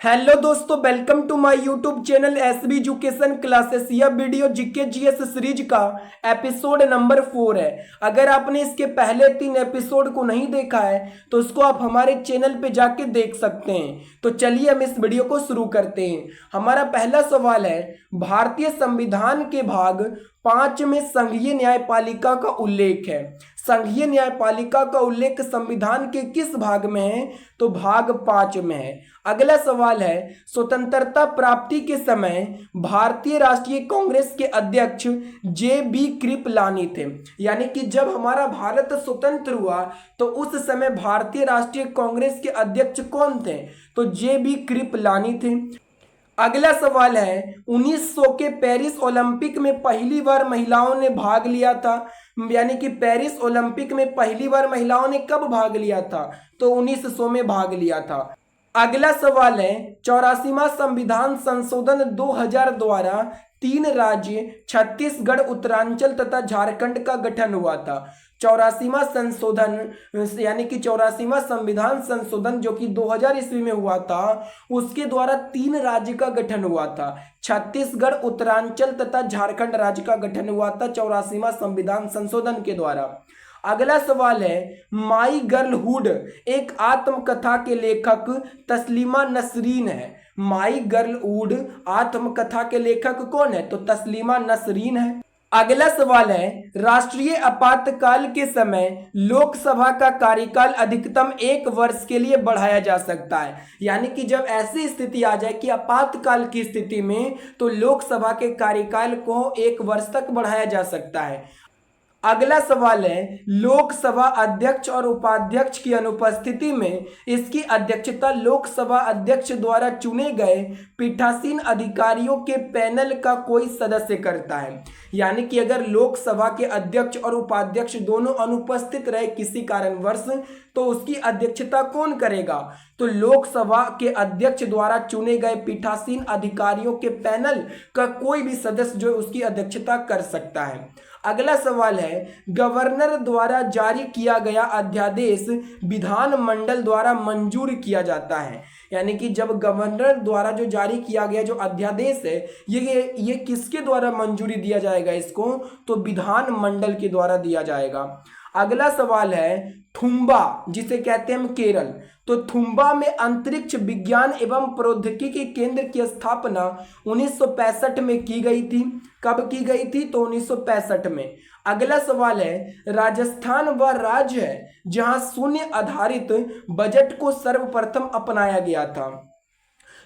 Hello दोस्तों, welcome to my YouTube channel SB education classes. यह video GK GS series का episode number 4 है। अगर आपने इसके पहले 3 एपिसोड को नहीं देखा है तो उसको आप हमारे चैनल पे जाके देख सकते हैं। तो चलिए हम इस वीडियो को शुरू करते हैं। हमारा पहला सवाल है, भारतीय संविधान के भाग 5 में संघीय न्यायपालिका का उल्लेख है। संघीय न्यायपालिका का उल्लेख संविधान के किस भाग में है? तो भाग 5 में है। अगला सवाल है, स्वतंत्रता प्राप्ति के समय भारतीय राष्ट्रीय कांग्रेस के अध्यक्ष जे.बी. कृपलानी थे। यानी कि जब हमारा भारत स्वतंत्र हुआ तो उस समय भारतीय राष्ट्रीय कांग्रेस के अध्यक्ष कौन थे? तो जे.बी. कृपलानी थे। अगला सवाल है, 1900 के पेरिस ओलंपिक में पहली बार महिलाओं ने भाग लिया था। यानी कि पेरिस ओलंपिक में पहली बार महिलाओं ने कब भाग लिया था? तो 1900 में भाग लिया था। अगला सवाल है, 84वां संविधान संशोधन 2000 द्वारा 3 राज्य छत्तीसगढ़, उत्तरांचल तथा झारखंड का गठन हुआ था। 84वां संशोधन यानी कि 84वां संविधान संशोधन जो कि 2000 ईस्वी में हुआ था, उसके द्वारा 3 राज्य का गठन हुआ था। छत्तीसगढ़, उत्तरांचल तथा झारखंड राज्य का गठन हुआ था 84वां संविधान संशोधन के द्वारा। अगला सवाल है, माई गर्लहुड एक आत्मकथा के लेखक तस्लीमा नसरीन है। माई गर्लहुड आत्मकथा के लेखक कौन है? तो तस्लीमा नसरीन है। अगला सवाल है, राष्ट्रीय आपातकाल के समय लोकसभा का कार्यकाल अधिकतम 1 वर्ष के लिए बढ़ाया जा सकता है। यानी कि जब ऐसी स्थिति आ जाए कि आपातकाल की स्थिति में तो लोकसभा के कार्यकाल को 1 वर्ष तक बढ़ाया जा सकता है। अगला सवाल है, लोकसभा अध्यक्ष और उपाध्यक्ष की अनुपस्थिति में इसकी अध्यक्षता लोकसभा अध्यक्ष द्वारा चुने गए पीठासीन अधिकारियों के पैनल का कोई सदस्य करता है। यानी कि अगर लोकसभा के अध्यक्ष और उपाध्यक्ष दोनों अनुपस्थित रहे किसी कारणवश तो उसकी अध्यक्षता कौन करेगा? तो लोकसभा के अध्यक्ष द्वारा चुने गए पीठासीन अधिकारियों के पैनल का कोई भी सदस्य जो उसकी अध्यक्षता कर सकता है। अगला सवाल है, गवर्नर द्वारा जारी किया गया अध्यादेश विधानमंडल द्वारा मंजूर किया जाता है। यानी कि जब गवर्नर द्वारा जो जारी किया गया जो अध्यादेश है ये किसके द्वारा मंजूरी दिया जाएगा इसको? तो विधानमंडल के द्वारा दिया जाएगा। अगला सवाल है, थुम्बा जिसे कहते हैं हम केरल, तो थुम्बा में अंतरिक्ष विज्ञान एवं प्रौद्योगिकी केंद्र की स्थापना 1965 में की गई थी। कब की गई थी? तो 1965 में। अगला सवाल है, राजस्थान वह राज्य है जहां शून्य आधारित बजट को सर्वप्रथम अपनाया गया था।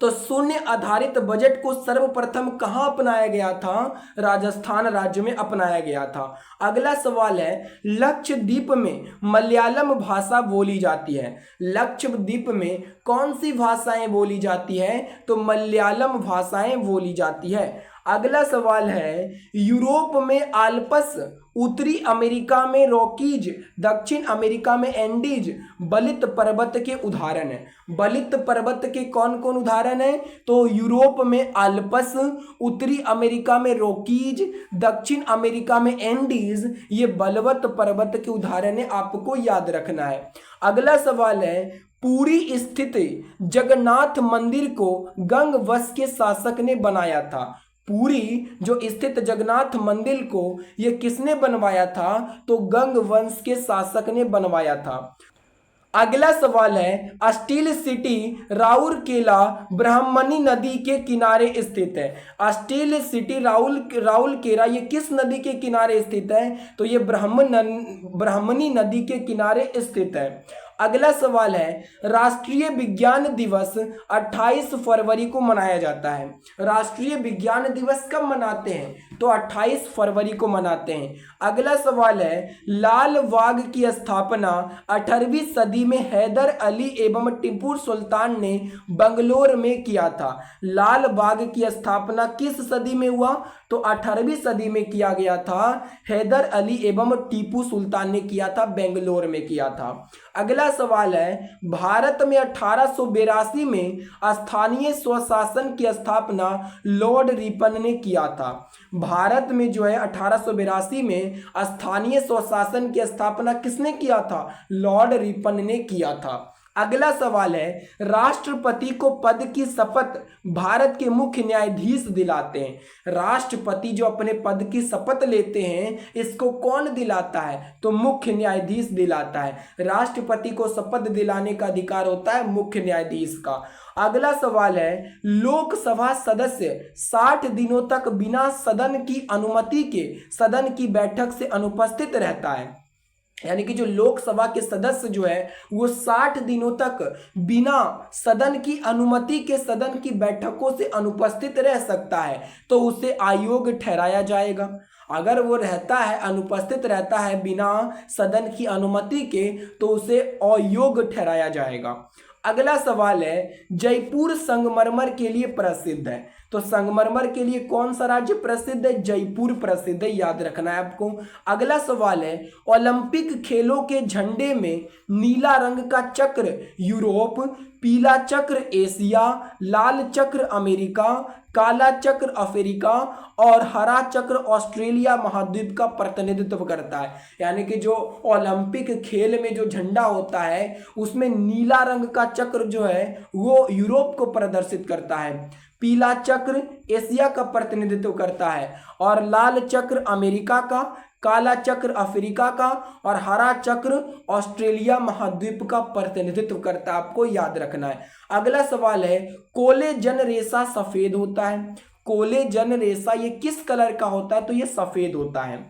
तो शून्य आधारित बजट को सर्वप्रथम कहां अपनाया गया था? राजस्थान राज्य में अपनाया गया था। अगला सवाल है, लक्षद्वीप में मलयालम भाषा बोली जाती है। लक्षद्वीप में कौन सी भाषाएं बोली जाती है? तो मलयालम भाषाएं बोली जाती है। अगला सवाल है, यूरोप में आल्प्स, उत्तरी अमेरिका में रॉकीज, दक्षिण अमेरिका में एंडीज बलित पर्वत के उदाहरण है। बलित पर्वत के कौन कौन उदाहरण है? तो यूरोप में आल्प्स, उत्तरी अमेरिका में रॉकीज, दक्षिण अमेरिका में एंडीज, ये बलवत पर्वत के उदाहरण है, आपको याद रखना है। अगला सवाल है, पुरी स्थित जगन्नाथ मंदिर को गंग वंश के शासक ने बनाया था। पुरी जो स्थित जगन्नाथ मंदिर को ये किसने बनवाया था? तो गंग वंश के शासक ने बनवाया था। अगला सवाल है, स्टील सिटी राउरकेला ब्राह्मणी नदी के किनारे स्थित है। स्टील सिटी राउरकेला ये किस नदी के किनारे स्थित है? तो ये ब्राह्मणी नदी के किनारे स्थित है। अगला सवाल है, राष्ट्रीय विज्ञान दिवस 28 फरवरी को मनाया जाता है। राष्ट्रीय विज्ञान दिवस कब मनाते हैं? तो 28 फरवरी को मनाते हैं। अगला सवाल है, लाल बाग की स्थापना 18वीं सदी में हैदर अली एवं टीपू सुल्तान ने बंगलोर में किया था। लाल बाग की स्थापना किस सदी में हुआ? तो 18वीं सदी में किया गया था। हैदर अली एवं टीपू सुल्तान ने किया था, बेंगलोर में किया था। अगला सवाल है, भारत में 1882 में स्थानीय स्वशासन की स्थापना लॉर्ड रिपन ने किया था। भारत में जो है 1882 में स्थानीय स्वशासन की स्थापना किसने किया था? लॉर्ड रिपन ने किया था। अगला सवाल है, राष्ट्रपति को पद की शपथ भारत के मुख्य न्यायाधीश दिलाते हैं। राष्ट्रपति जो अपने पद की शपथ लेते हैं इसको कौन दिलाता है? तो मुख्य न्यायाधीश दिलाता है। राष्ट्रपति को शपथ दिलाने का अधिकार होता है मुख्य न्यायाधीश का। अगला सवाल है, लोकसभा सदस्य 60 दिनों तक बिना सदन की अनुमति के सदन की बैठक से अनुपस्थित रहता है। यानी कि जो लोकसभा के सदस्य जो है वो 60 दिनों तक बिना सदन की अनुमति के सदन की बैठकों से अनुपस्थित रह सकता है, तो उसे अयोग्य ठहराया जाएगा। अगर वो रहता है, अनुपस्थित रहता है बिना सदन की अनुमति के, तो उसे अयोग्य ठहराया जाएगा। अगला सवाल है, जयपुर संगमरमर के लिए प्रसिद्ध है। तो संगमरमर के लिए कौन सा राज्य प्रसिद्ध है? जयपुर प्रसिद्ध है, याद रखना है आपको। अगला सवाल है, ओलंपिक खेलों के झंडे में नीला रंग का चक्र यूरोप, पीला चक्र एशिया, लाल चक्र अमेरिका, काला चक्र अफ्रीका और हरा चक्र ऑस्ट्रेलिया महाद्वीप का प्रतिनिधित्व करता है। यानी कि जो ओलंपिक खेल में जो झंडा होता है उसमें नीला रंग का चक्र जो है वो यूरोप को प्रदर्शित करता है, पीला चक्र एशिया का प्रतिनिधित्व करता है और लाल चक्र अमेरिका का, काला चक्र अफ्रीका का और हरा चक्र ऑस्ट्रेलिया महाद्वीप का प्रतिनिधित्व करता है। आपको याद रखना है। अगला सवाल है, कोलेजन रेशा सफेद होता है। कोलेजन रेशा ये किस कलर का होता है? तो ये सफेद होता है।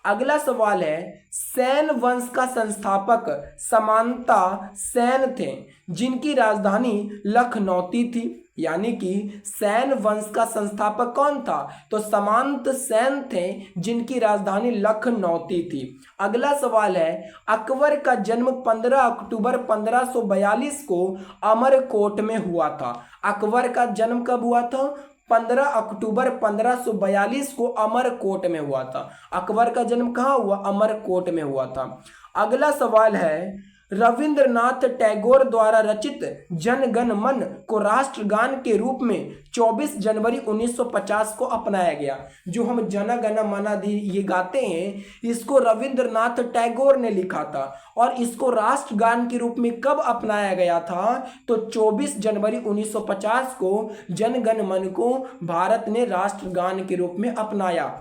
अगला सवाल है, सैन वंश का संस्थापक समांता सैन थे जिनकी राजधानी लखनौती थी। यानी कि सैन वंश का संस्थापक कौन था? तो सामंत सैन थे जिनकी राजधानी लखनौती थी। अगला सवाल है, अकबर का जन्म 15 अक्टूबर 1542 को अमरकोट में हुआ था। अकबर का जन्म कब हुआ था? 15 अक्टूबर 1542 को अमरकोट में हुआ था। अकबर का जन्म कहाँ हुआ? अमरकोट में हुआ था। अगला सवाल है, रविंद्रनाथ टैगोर द्वारा रचित जन गण मन को राष्ट्रगान के रूप में 24 जनवरी 1950 को अपनाया गया। जो हम जन गण मन ये गाते हैं इसको रविंद्रनाथ टैगोर ने लिखा था और इसको राष्ट्रगान के रूप में कब अपनाया गया था? तो 24 जनवरी 1950 को जन गण मन को भारत ने राष्ट्रगान के रूप में अपनाया।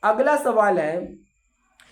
अगला सवाल है,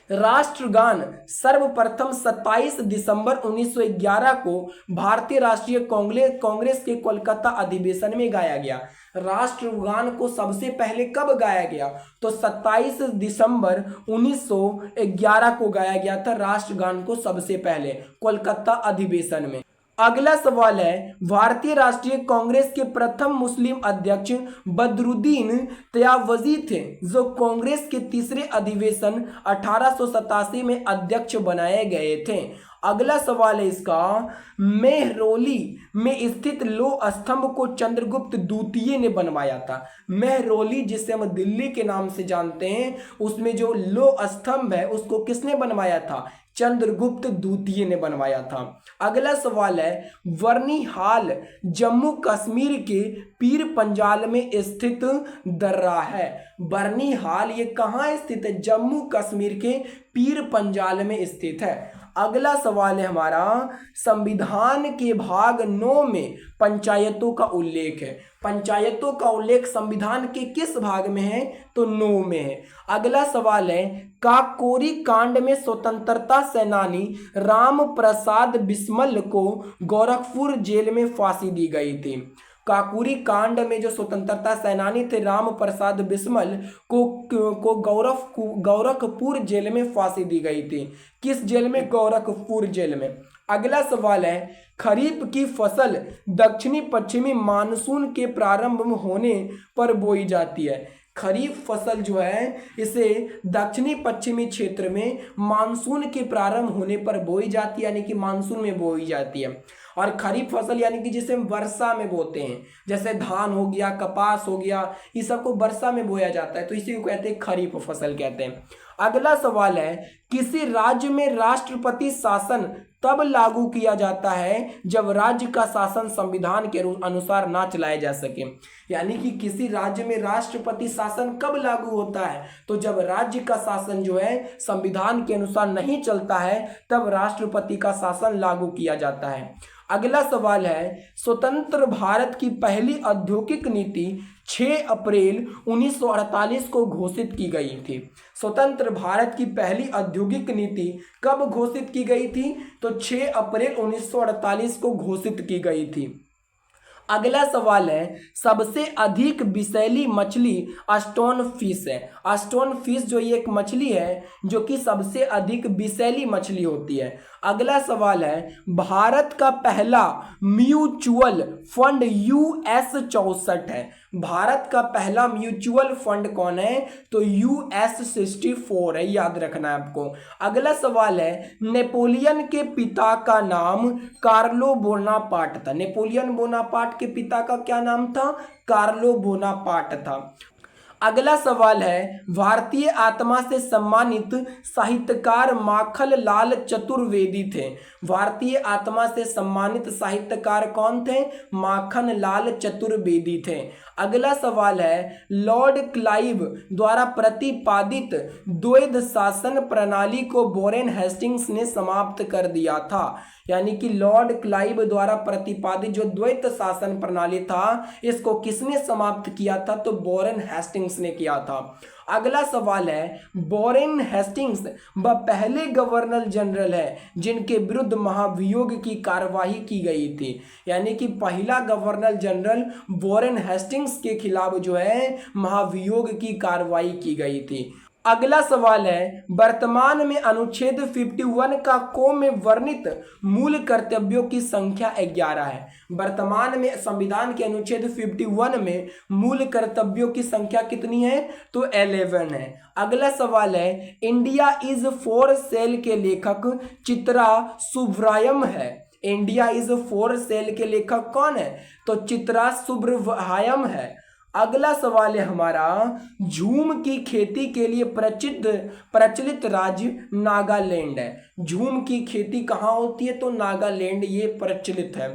राष्ट्रगान सर्वप्रथम 27 दिसंबर 1911 को भारतीय राष्ट्रीय कांग्रेस के कोलकाता अधिवेशन में गाया गया। राष्ट्रगान को सबसे पहले कब गाया गया? तो 27 दिसंबर 1911 को गाया गया था राष्ट्रगान को सबसे पहले कोलकाता अधिवेशन में। अगला सवाल है, भारतीय राष्ट्रीय कांग्रेस के प्रथम मुस्लिम अध्यक्ष बदरुद्दीन तयावजी थे जो कांग्रेस के तीसरे अधिवेशन 1887 में अध्यक्ष बनाए गए थे। अगला सवाल है इसका, मेहरौली में स्थित लोह स्तंभ को चंद्रगुप्त द्वितीय ने बनवाया था। मेहरौली जिसे हम दिल्ली के नाम से जानते हैं उसमें जो लोह स्तंभ है उसको किसने बनवाया था? चंद्रगुप्त द्वितीय ने बनवाया था। अगला सवाल है, बर्निहाल जम्मू कश्मीर के पीर पंजाल में स्थित दर्रा है। बर्निहाल ये कहाँ स्थित है? जम्मू कश्मीर के पीर पंजाल में स्थित है। अगला सवाल है हमारा, संविधान के भाग 9 में पंचायतों का उल्लेख है। पंचायतों का उल्लेख संविधान के किस भाग में है? तो 9 में है। अगला सवाल है, काकोरी कांड में स्वतंत्रता सेनानी राम प्रसाद बिस्मल को गोरखपुर जेल में फांसी दी गई थी। काकोरी कांड में जो स्वतंत्रता सेनानी थे राम प्रसाद बिस्मल को गोरखपुर जेल में फांसी दी गई थी। किस जेल में? गोरखपुर जेल में। अगला सवाल है, खरीफ की फसल दक्षिणी पश्चिमी मानसून के प्रारंभ में होने पर बोई जाती है। खरीफ फसल जो है इसे दक्षिणी पश्चिमी क्षेत्र में मानसून के प्रारंभ होने पर बोई जाती है, यानी कि मानसून में बोई जाती है। और खरीफ फसल यानी कि जिसे हम वर्षा में बोते हैं, जैसे धान हो गया, कपास हो गया, ये सबको वर्षा में बोया जाता है, तो इसी को कहते हैं खरीफ फसल कहते हैं। अगला सवाल है, किसी राज्य में राष्ट्रपति शासन तब लागू किया जाता है जब राज्य का शासन संविधान के अनुसार ना चलाया जा सके। यानी कि किसी राज्य में राष्ट्रपति शासन कब लागू होता है? तो जब राज्य का शासन जो है संविधान के अनुसार नहीं चलता है तब राष्ट्रपति का शासन लागू किया जाता है। अगला सवाल है, स्वतंत्र भारत की पहली औद्योगिक नीति 6 अप्रैल 1948 को घोषित की गई थी। स्वतंत्र भारत की पहली औद्योगिक नीति कब घोषित की गई थी? तो 6 अप्रैल 1948 को घोषित की गई थी। अगला सवाल है, सबसे अधिक विषैली मछली स्टोन फिश है। स्टोन फिश जो ये एक मछली है जो कि सबसे अधिक विषैली मछली होती है। अगला सवाल है, भारत का पहला म्यूचुअल फंड US 64 है। भारत का पहला म्यूचुअल फंड कौन है? तो US 64 है, याद रखना है आपको। अगला सवाल है, नेपोलियन के पिता का नाम कार्लो बोनापार्ट था। नेपोलियन बोनापार्ट के पिता का क्या नाम था? कार्लो बोनापार्ट था। अगला सवाल है, भारतीय आत्मा से सम्मानित साहित्यकार माखन लाल चतुर्वेदी थे। भारतीय आत्मा से सम्मानित साहित्यकार कौन थे? माखन लाल चतुर्वेदी थे। अगला सवाल है, लॉर्ड क्लाइव द्वारा प्रतिपादित द्वैध शासन प्रणाली को वॉरेन हेस्टिंग्स ने समाप्त कर दिया था। यानी कि लॉर्ड क्लाइव द्वारा प्रतिपादित जो द्वैत शासन प्रणाली था इसको किसने समाप्त किया था? तो वॉरेन हेस्टिंग्स ने किया था। अगला सवाल है, वॉरेन हेस्टिंग्स वह पहले गवर्नर जनरल है जिनके विरुद्ध महाभियोग की कार्यवाही की गई थी। यानी कि पहला गवर्नर जनरल वॉरेन हेस्टिंग्स के खिलाफ जो है महाभियोग की कार्यवाही की गई थी। अगला सवाल है, वर्तमान में अनुच्छेद 51 का को में वर्णित मूल कर्तव्यों की संख्या 11 है। वर्तमान में संविधान के अनुच्छेद 51 में मूल कर्तव्यों की संख्या कितनी है? तो 11 है। अगला सवाल है, इंडिया इज फॉर सेल के लेखक चित्रा सुब्रायम है। इंडिया इज फॉर सेल के लेखक कौन है? तो चित्रा सुब्रहायम है। अगला सवाल है हमारा, झूम की खेती के लिए प्रचलित राज्य नागालैंड है। झूम की खेती कहाँ होती है? तो नागालैंड ये प्रचलित है।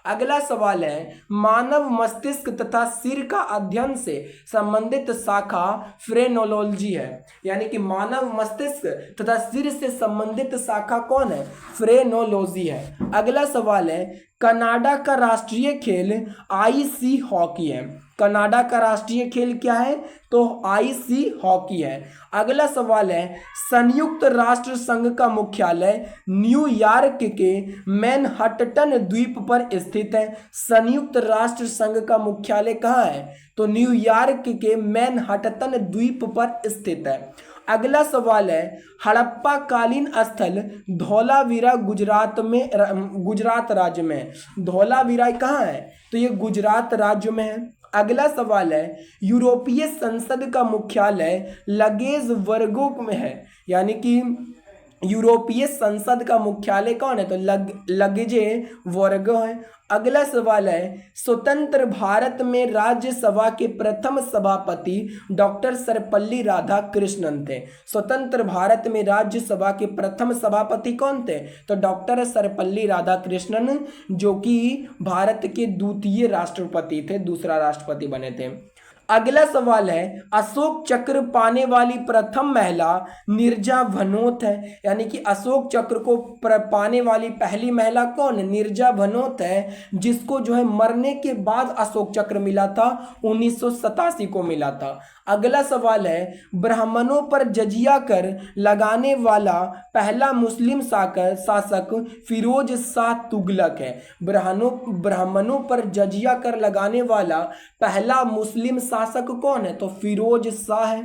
अगला सवाल है, मानव मस्तिष्क तथा सिर का अध्ययन से संबंधित शाखा फ्रेनोलॉजी है। यानी कि मानव मस्तिष्क तथा सिर से संबंधित शाखा कौन है? फ्रेनोलॉजी है। अगला सवाल है, कनाडा का राष्ट्रीय खेल आईसी हॉकी है। कनाडा का राष्ट्रीय खेल क्या है? तो आईसी हॉकी है। अगला सवाल है, संयुक्त राष्ट्र संघ का मुख्यालय न्यूयॉर्क के मैनहट्टन द्वीप पर स्थित है। संयुक्त राष्ट्र संघ का मुख्यालय कहाँ है? तो न्यूयॉर्क के मैनहट्टन द्वीप पर स्थित है। अगला सवाल है, हड़प्पा कालीन स्थल धौलावीरा गुजरात राज्य में है। धौलावीरा कहाँ है? तो ये गुजरात राज्य में है। अगला सवाल है, यूरोपीय संसद का मुख्यालय लगेजबर्ग में है। यानी कि यूरोपीय संसद का मुख्यालय कौन है? तो लगेजबर्ग है। अगला सवाल है, स्वतंत्र भारत में राज्यसभा के प्रथम सभापति डॉक्टर सर्वपल्ली राधाकृष्णन थे। स्वतंत्र भारत में राज्यसभा के प्रथम सभापति कौन थे? तो डॉक्टर सर्वपल्ली राधाकृष्णन, जो कि भारत के द्वितीय राष्ट्रपति थे, दूसरा राष्ट्रपति बने थे। अगला सवाल है, अशोक चक्र पाने वाली प्रथम महिला नीरजा भनोत है। यानी कि अशोक चक्र को पाने वाली पहली महिला कौन है? नीरजा भनोत है, जिसको जो है मरने के बाद अशोक चक्र मिला था, 1987 को मिला था। अगला सवाल है, ब्राह्मणों पर जजिया कर लगाने वाला पहला मुस्लिम शासक फिरोज शाह तुगलक है। ब्राह्मणों पर जजिया कर लगाने वाला पहला मुस्लिम शासक कौन है? तो फिरोज शाह है।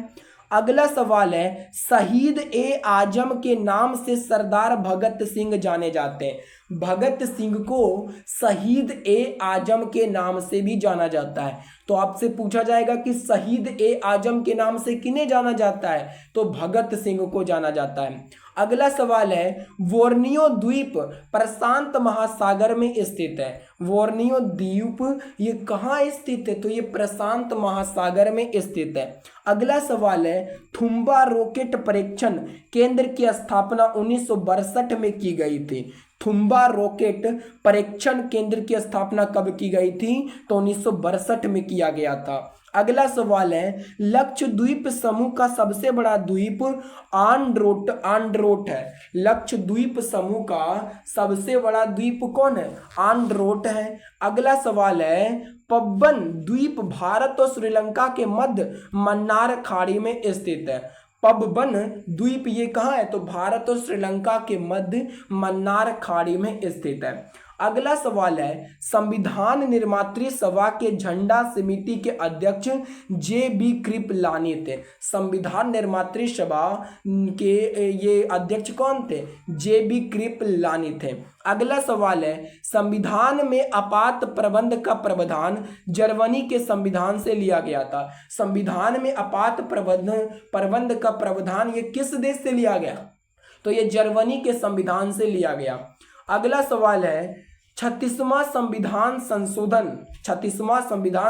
अगला सवाल है, शहीद ए आजम के नाम से सरदार भगत सिंह जाने जाते हैं। भगत सिंह को शहीद ए आजम के नाम से भी जाना जाता है। तो आपसे पूछा जाएगा कि शहीद ए आजम के नाम से किन्हें जाना जाता है? तो भगत सिंह को जाना जाता है। अगला सवाल है, बोर्नियो द्वीप प्रशांत महासागर में स्थित है। बोर्नियो द्वीप ये कहाँ स्थित है? तो ये प्रशांत महासागर में स्थित है। अगला सवाल है, थुम्बा रॉकेट परीक्षण केंद्र की स्थापना 1962 में की गई थी। थुम्बा रॉकेट परीक्षण केंद्र की स्थापना कब की गई थी? तो 1962 में किया गया था। अगला सवाल है, लक्षद्वीप समूह का सबसे बड़ा द्वीप आंड्रोट है। लक्षद्वीप समूह का सबसे बड़ा द्वीप कौन है? आंड्रोट है। अगला सवाल है, पब्बन द्वीप भारत और श्रीलंका के मध्य मन्नार खाड़ी में स्थित है। पबबन द्वीप ये कहाँ है? तो भारत और श्रीलंका के मध्य मन्नार खाड़ी में स्थित है। अगला सवाल है, संविधान निर्मात्री सभा के झंडा समिति के अध्यक्ष जे.बी. कृपलानी थे। संविधान निर्मात्री सभा के ये अध्यक्ष कौन थे? जे.बी. कृपलानी थे। अगला सवाल है, संविधान में आपात प्रबंध का प्रावधान जर्मनी के संविधान से लिया गया था। संविधान में आपात प्रबंध का प्रावधान ये किस देश से लिया गया? तो ये जर्मनी के संविधान से लिया गया। अगला सवाल है, 36वां संविधान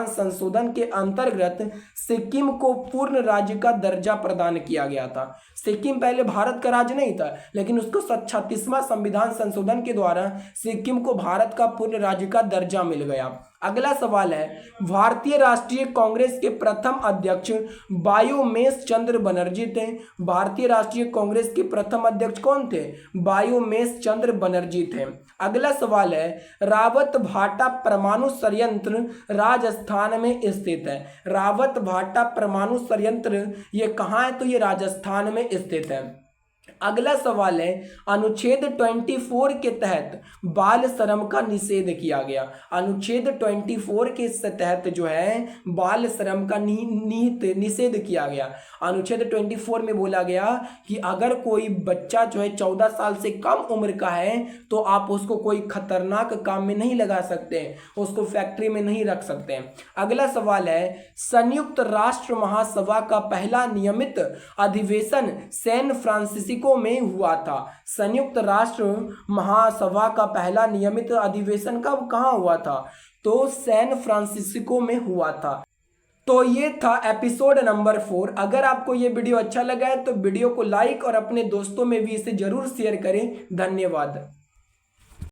संशोधन के अंतर्गत सिक्किम को पूर्ण राज्य का दर्जा प्रदान किया गया था। सिक्किम पहले भारत का राज्य नहीं था, लेकिन उसको 36वां संविधान संशोधन के द्वारा सिक्किम को भारत का पूर्ण राज्य का दर्जा मिल गया। अगला सवाल है, भारतीय राष्ट्रीय कांग्रेस के प्रथम अध्यक्ष बायोमेश चंद्र बनर्जी थे। भारतीय राष्ट्रीय कांग्रेस के प्रथम अध्यक्ष कौन थे? बायोमेश चंद्र बनर्जी थे। अगला सवाल है, रावत भाटा परमाणु संयंत्र राजस्थान में स्थित है। रावत भाटा परमाणु संयंत्र ये कहाँ है? तो ये राजस्थान में स्थित है। अगला सवाल है, अनुच्छेद 24 के तहत बाल श्रम का निषेध किया गया। अनुच्छेद 24 के तहत जो है बाल श्रम का निषेध किया गया। अनुच्छेद 24 में बोला गया कि अगर कोई बच्चा जो है 14 साल से कम उम्र का है तो आप उसको कोई खतरनाक काम में नहीं लगा सकते, उसको फैक्ट्री में नहीं रख सकते। अगला सवाल है, संयुक्त राष्ट्र महासभा का पहला नियमित अधिवेशन सैन फ्रांसिस्को में हुआ था। संयुक्त राष्ट्र महासभा का पहला नियमित अधिवेशन कहाँ हुआ था? तो सैन फ्रांसिस्को में हुआ था। तो ये था एपिसोड नंबर 4। अगर आपको ये वीडियो अच्छा लगा है तो वीडियो को लाइक और अपने दोस्तों में भी इसे जरूर शेयर करें। धन्यवाद।